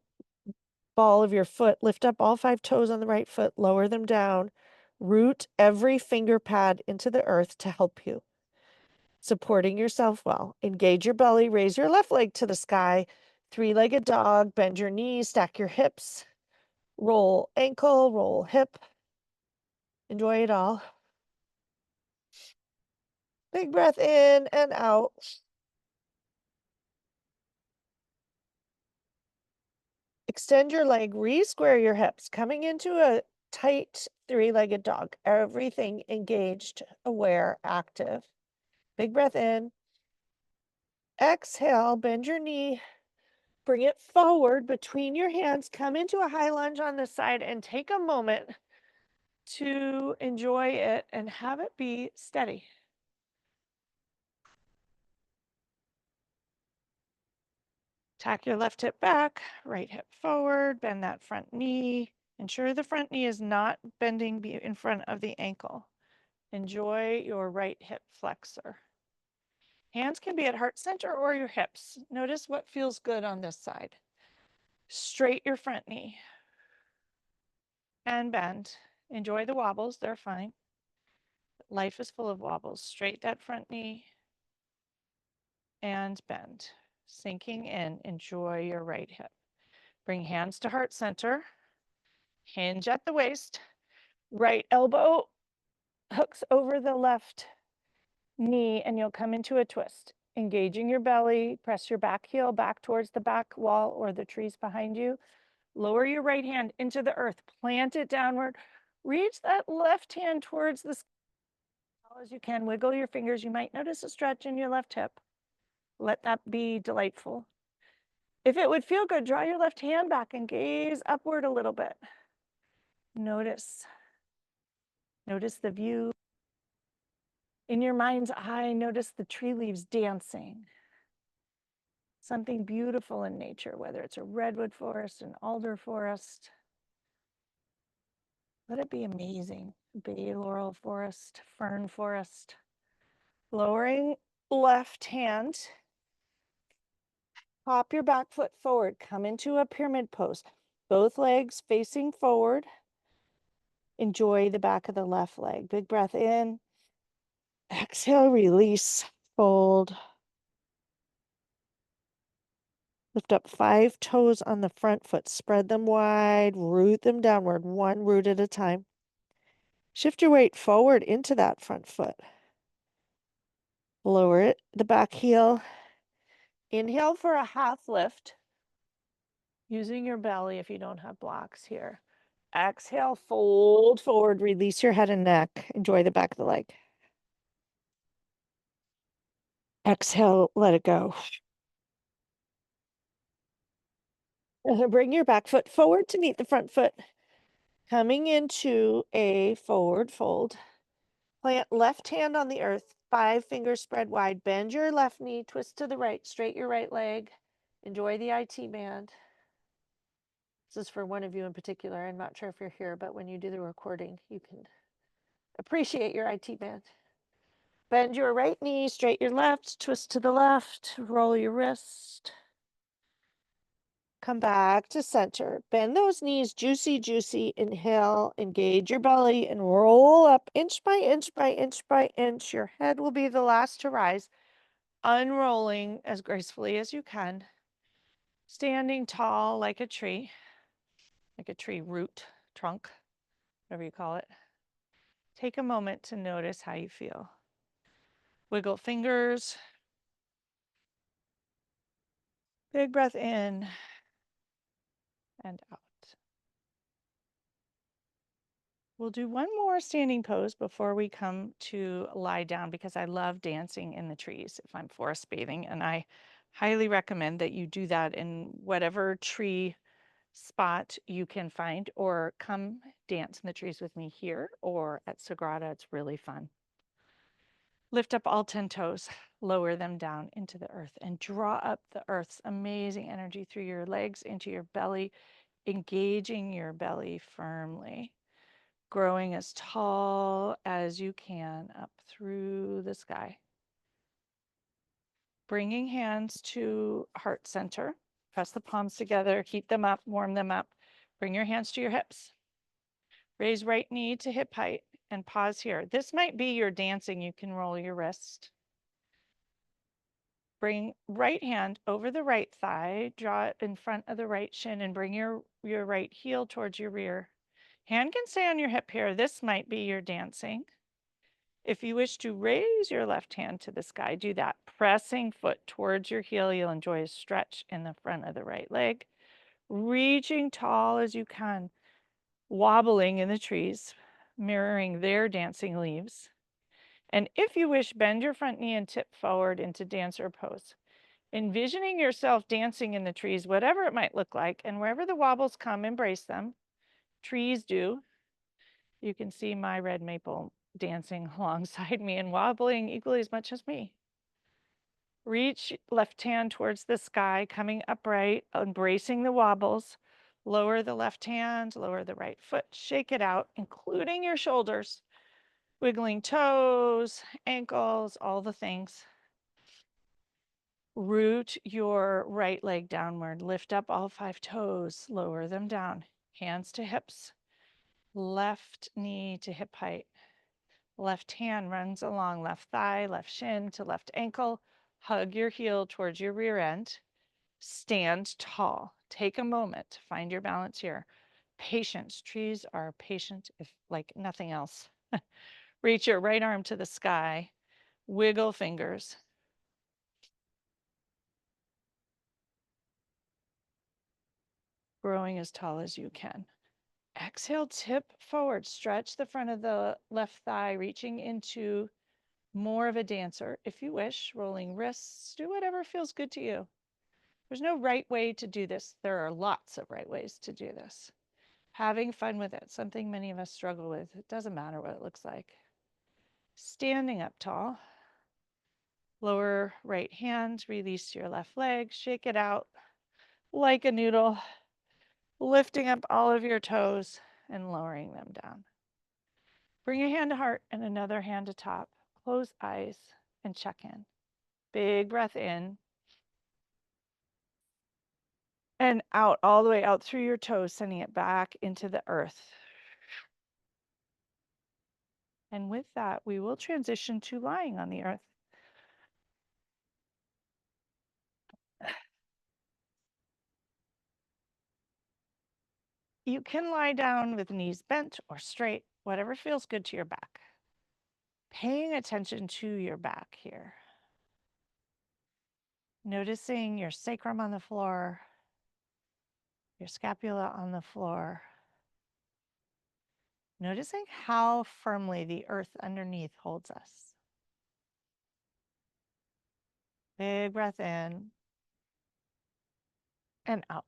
ball of your foot, lift up all 5 toes on the right foot, lower them down, root every finger pad into the earth to help you. Supporting yourself well. Engage your belly, raise your left leg to the sky, 3-legged dog, bend your knees, stack your hips, roll ankle, roll hip. Enjoy it all. Big breath in and out. Extend your leg, re-square your hips, coming into a tight three-legged dog. Everything engaged, aware, active. Big breath in. Exhale, bend your knee, bring it forward between your hands, come into a high lunge on this side and take a moment to enjoy it and have it be steady. Tack your left hip back, right hip forward, bend that front knee. Ensure the front knee is not bending in front of the ankle. Enjoy your right hip flexor. Hands can be at heart center or your hips. Notice what feels good on this side. Straight your front knee and bend. Enjoy the wobbles, they're fine. Life is full of wobbles. Straight that front knee and bend. Sinking in, enjoy your right hip. Bring hands to heart center. Hinge at the waist. Right elbow hooks over the left knee and you'll come into a twist. Engaging your belly, press your back heel back towards the back wall or the trees behind you. Lower your right hand into the earth, plant it downward. Reach that left hand towards the sky as well as you can. Wiggle your fingers. You might notice a stretch in your left hip. Let that be delightful. If it would feel good, draw your left hand back and gaze upward a little bit. Notice the view. In your mind's eye, notice the tree leaves dancing. Something beautiful in nature, whether it's a redwood forest, an alder forest. Let it be amazing. Bay laurel forest, fern forest. Lowering left hand. Pop your back foot forward. Come into a pyramid pose. Both legs facing forward. Enjoy the back of the left leg. Big breath in. Exhale, release, fold. Lift up 5 toes on the front foot. Spread them wide, root them downward, one root at a time. Shift your weight forward into that front foot. Lower it, the back heel. Inhale for a half lift, using your belly if you don't have blocks here. Exhale, fold forward, release your head and neck. Enjoy the back of the leg. Exhale, let it go. Bring your back foot forward to meet the front foot. Coming into a forward fold. Plant left hand on the earth, 5 fingers spread wide. Bend your left knee, twist to the right, straight your right leg. Enjoy the IT band. This is for one of you in particular. I'm not sure if you're here, but when you do the recording, you can appreciate your IT band. Bend your right knee, straight your left, twist to the left, roll your wrist. Come back to center. Bend those knees, juicy, juicy. Inhale, engage your belly and roll up inch by inch by inch by inch. Your head will be the last to rise, unrolling as gracefully as you can. Standing tall like a tree root, trunk, whatever you call it. Take a moment to notice how you feel. Wiggle fingers. Big breath in and out. We'll do one more standing pose before we come to lie down because I love dancing in the trees if I'm forest bathing, and I highly recommend that you do that in whatever tree spot you can find, or come dance in the trees with me here or at Sagrada. It's really fun. Lift up all 10 toes, lower them down into the earth, and draw up the earth's amazing energy through your legs into your belly, engaging your belly firmly, growing as tall as you can up through the sky. Bringing hands to heart center. Press the palms together, heat them up, warm them up. Bring your hands to your hips. Raise right knee to hip height and pause here. This might be your dancing. You can roll your wrist. Bring right hand over the right thigh, draw it in front of the right shin, and bring your right heel towards your rear. Hand can stay on your hip here. This might be your dancing. If you wish to raise your left hand to the sky, do that. Pressing foot towards your heel, you'll enjoy a stretch in the front of the right leg. reaching tall as you can, wobbling in the trees, mirroring their dancing leaves. And if you wish, bend your front knee and tip forward into dancer pose, envisioning yourself dancing in the trees, whatever it might look like, and wherever the wobbles come, embrace them. Trees do. You can see my red maple dancing alongside me and wobbling equally as much as me. Reach left hand towards the sky, coming upright, embracing the wobbles. Lower the left hand, lower the right foot, shake it out, including your shoulders, wiggling toes, ankles, all the things. Root your right leg downward, lift up all 5 toes, lower them down, hands to hips, left knee to hip height. Left hand runs along left thigh, left shin to left ankle. Hug your heel towards your rear end. Stand tall. Take a moment to find your balance here. Patience. Trees are patient if like nothing else. Reach your right arm to the sky. Wiggle fingers. Growing as tall as you can. Exhale, tip forward. Stretch the front of the left thigh, reaching into more of a dancer, if you wish, rolling wrists, do whatever feels good to you. There's no right way to do this. There are lots of right ways to do this. Having fun with it, something many of us struggle with. It doesn't matter what it looks like. Standing up tall. Lower right hand, release your left leg, shake it out like a noodle, lifting up all of your toes and lowering them down. Bring a hand to heart and another hand to top. Close eyes and check in. Big breath in. And out, all the way out through your toes, sending it back into the earth. And with that, we will transition to lying on the earth. You can lie down with knees bent or straight, whatever feels good to your back. Paying attention to your back here. Noticing your sacrum on the floor, your scapula on the floor. Noticing how firmly the earth underneath holds us. Big breath in and out.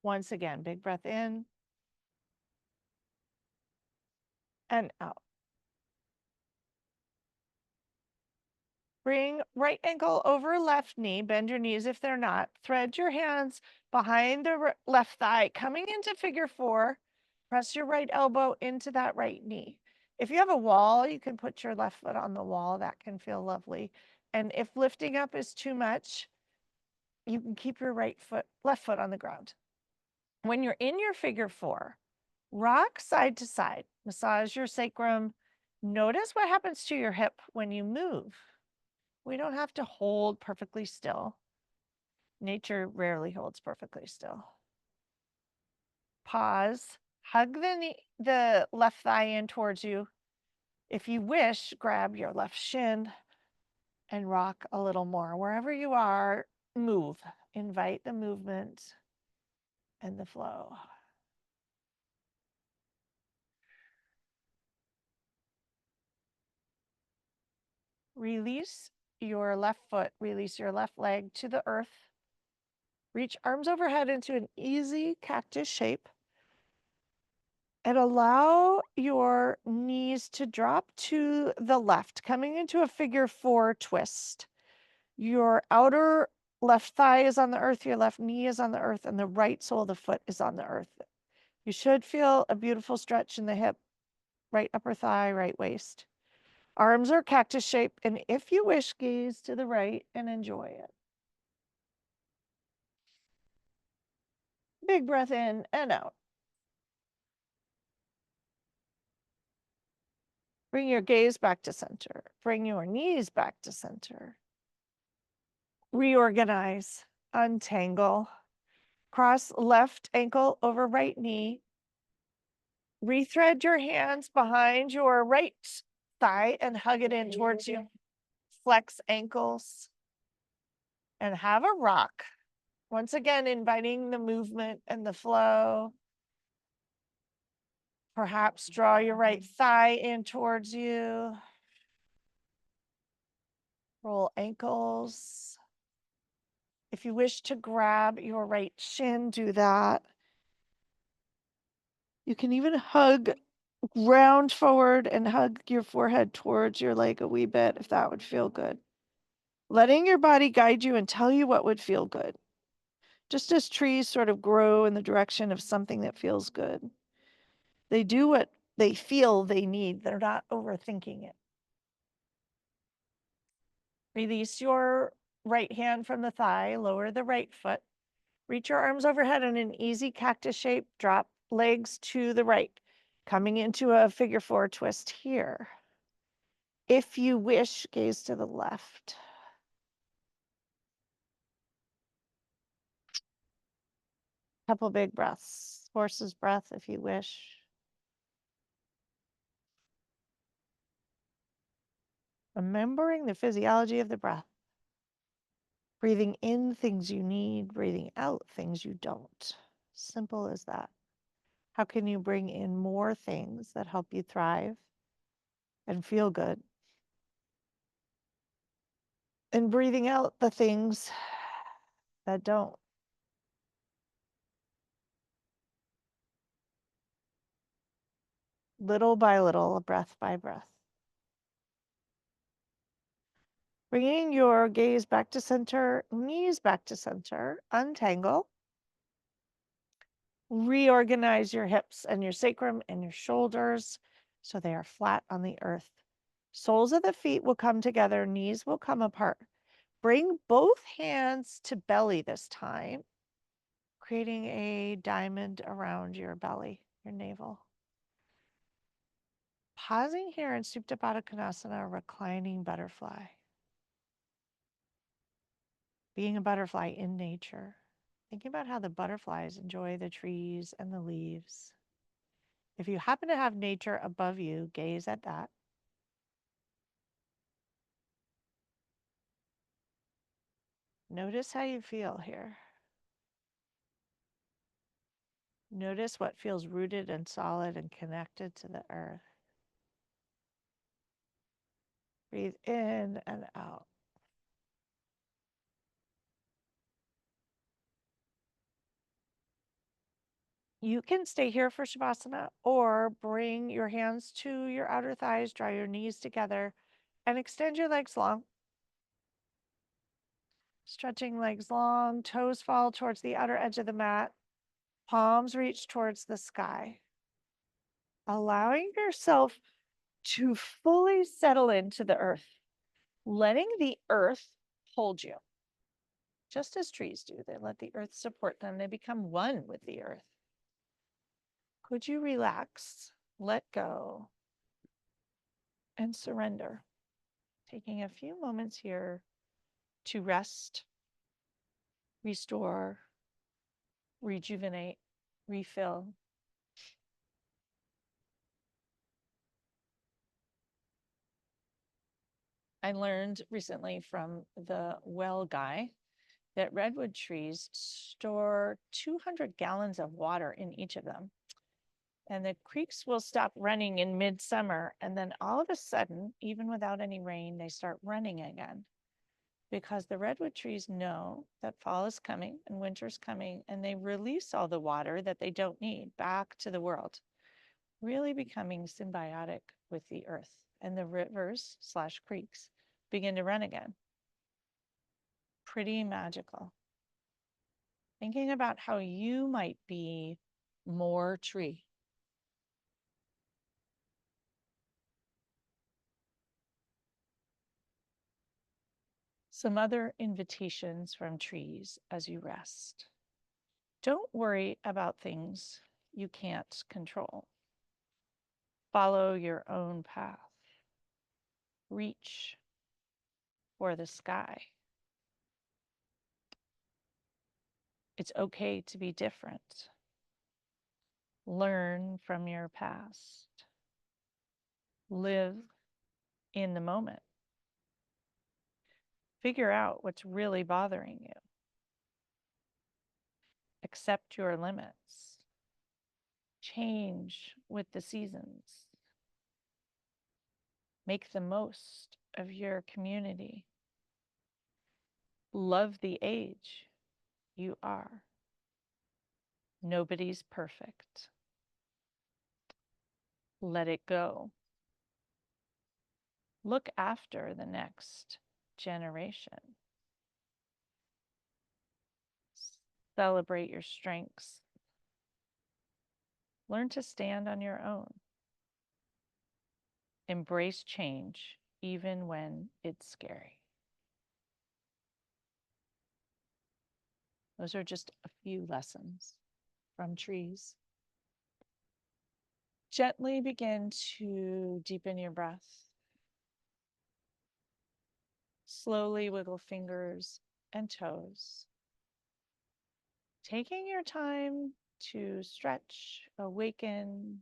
Once again, big breath in and out. Bring right ankle over left knee, bend your knees if they're not. Thread your hands behind the left thigh, coming into figure 4. Press your right elbow into that right knee. If you have a wall, you can put your left foot on the wall. That can feel lovely. And if lifting up is too much, you can keep your left foot on the ground. When you're in your figure 4, rock side to side, massage your sacrum. Notice what happens to your hip when you move. We don't have to hold perfectly still. Nature rarely holds perfectly still. Pause, hug the left thigh in towards you. If you wish, grab your left shin and rock a little more. Wherever you are, move. Invite the movement and the flow. Release your left foot, release your left leg to the earth. Reach arms overhead into an easy cactus shape. And allow your knees to drop to the left, coming into a figure 4 twist. Your outer left thigh is on the earth, your left knee is on the earth, and the right sole of the foot is on the earth. You should feel a beautiful stretch in the hip, right upper thigh, right waist. Arms are cactus shape, and if you wish, gaze to the right and enjoy it. Big breath in and out. Bring your gaze back to center. Bring your knees back to center. Reorganize, untangle, cross left ankle over right knee. Rethread your hands behind your right thigh and hug it in towards you. flex ankles, and have a rock. Once again, inviting the movement and the flow. Perhaps draw your right thigh in towards you. Roll ankles. If you wish to grab your right shin, do that. You can even round forward and hug your forehead towards your leg a wee bit if that would feel good. Letting your body guide you and tell you what would feel good. Just as trees sort of grow in the direction of something that feels good. They do what they feel they need. They're not overthinking it. Release your right hand from the thigh, lower the right foot. Reach your arms overhead in an easy cactus shape. Drop legs to the right, coming into a figure 4 twist here. If you wish, gaze to the left. Couple big breaths, horse's breath if you wish. Remembering the physiology of the breath. Breathing in things you need, breathing out things you don't. Simple as that. How can you bring in more things that help you thrive and feel good? And breathing out the things that don't. Little by little, breath by breath. Bringing your gaze back to center, knees back to center, untangle. Reorganize your hips and your sacrum and your shoulders so they are flat on the earth. Soles of the feet will come together, knees will come apart. Bring both hands to belly this time, creating a diamond around your belly, your navel. Pausing here in Supta Baddha Konasana, reclining butterfly. Being a butterfly in nature. Thinking about how the butterflies enjoy the trees and the leaves. If you happen to have nature above you, gaze at that. Notice how you feel here. Notice what feels rooted and solid and connected to the earth. Breathe in and out. You can stay here for Shavasana or bring your hands to your outer thighs, draw your knees together, and extend your legs long. Stretching legs long, toes fall towards the outer edge of the mat, palms reach towards the sky. Allowing yourself to fully settle into the earth, letting the earth hold you. Just as trees do, they let the earth support them. They become one with the earth. Could you relax, let go, and surrender? Taking a few moments here to rest, restore, rejuvenate, refill. I learned recently from the well guy that redwood trees store 200 gallons of water in each of them. And the creeks will stop running in midsummer. And then all of a sudden, even without any rain, they start running again. Because the redwood trees know that fall is coming and winter's coming, and they release all the water that they don't need back to the world, really becoming symbiotic with the earth. And the rivers / creeks begin to run again. Pretty magical. Thinking about how you might be more tree. Some other invitations from trees as you rest. Don't worry about things you can't control. Follow your own path. Reach for the sky. It's okay to be different. Learn from your past. Live in the moment. Figure out what's really bothering you. Accept your limits. Change with the seasons. Make the most of your community. Love the age you are. Nobody's perfect. Let it go. Look after the next generation. Celebrate your strengths. Learn to stand on your own. Embrace change, even when it's scary. Those are just a few lessons from trees. Gently begin to deepen your breath. Slowly wiggle fingers and toes. Taking your time to stretch, awaken,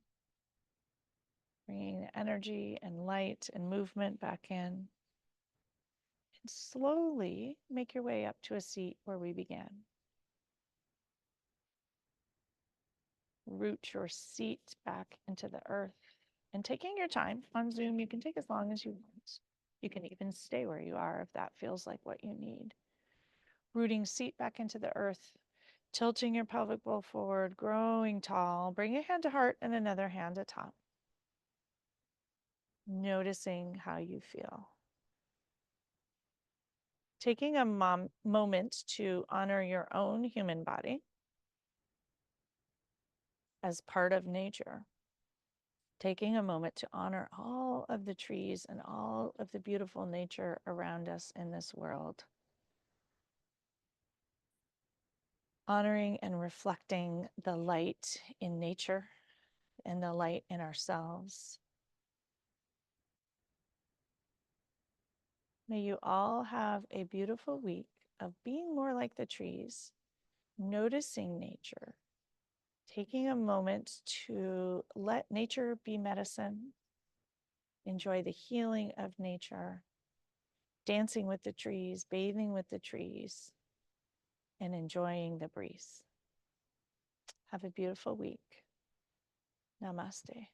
bringing energy and light and movement back in. And slowly make your way up to a seat where we began. Root your seat back into the earth. And taking your time on Zoom, you can take as long as you want. You can even stay where you are if that feels like what you need. Rooting seat back into the earth, tilting your pelvic bowl forward, growing tall. Bring a hand to heart and another hand atop. Noticing how you feel. Taking a moment to honor your own human body as part of nature. Taking a moment to honor all of the trees and all of the beautiful nature around us in this world. Honoring and reflecting the light in nature and the light in ourselves. May you all have a beautiful week of being more like the trees, noticing nature, taking a moment to let nature be medicine, enjoy the healing of nature, dancing with the trees, bathing with the trees, and enjoying the breeze. Have a beautiful week. Namaste.